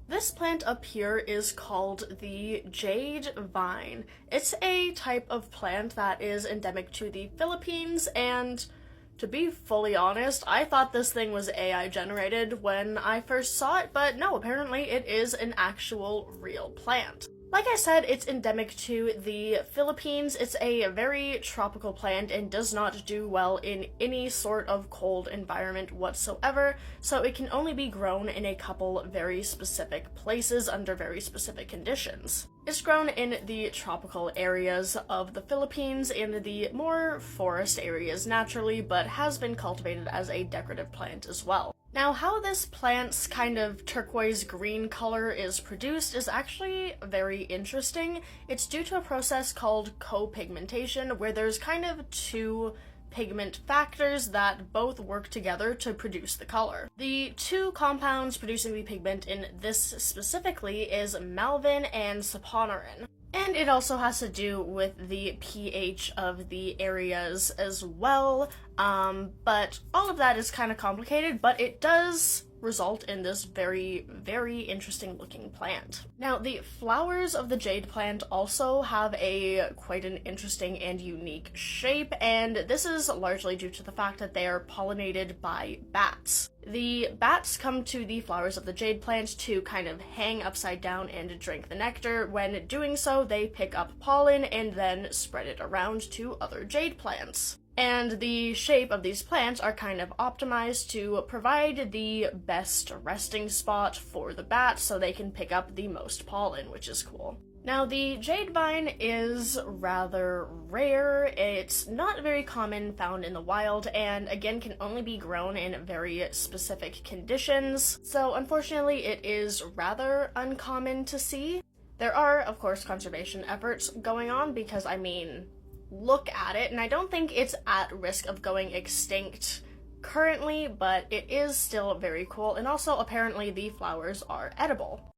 This plant up here is called the Jade Vine. It's a type of plant that is endemic to the Philippines, and to be fully honest, I thought this thing was AI generated when I first saw it, but no, apparently it is an actual real plant. Like I said, it's endemic to the Philippines. It's a very tropical plant and does not do well in any sort of cold environment whatsoever, so it can only be grown in a couple very specific places under very specific conditions. It's grown in the tropical areas of the Philippines and the more forest areas naturally, but has been cultivated as a decorative plant as well. Now, how this plant's kind of turquoise green color is produced is actually very interesting. It's due to a process called copigmentation, where there's kind of two pigment factors that both work together to produce the color. The two compounds producing the pigment in this specifically is malvin and saponin. And it also has to do with the pH of the areas as well, but all of that is kind of complicated, but it does result in this very, very interesting looking plant. Now, the flowers of the jade plant also have quite an interesting and unique shape, and this is largely due to the fact that they are pollinated by bats. The bats come to the flowers of the jade plant to kind of hang upside down and drink the nectar. When doing so, they pick up pollen and then spread it around to other jade plants. And the shape of these plants are kind of optimized to provide the best resting spot for the bats so they can pick up the most pollen, which is cool. Now, the jade vine is rather rare. It's not very common, found in the wild, and again can only be grown in very specific conditions. So unfortunately, it is rather uncommon to see. There are, of course, conservation efforts going on because, I mean, look at it, and I don't think it's at risk of going extinct currently, but it is still very cool, and also apparently the flowers are edible.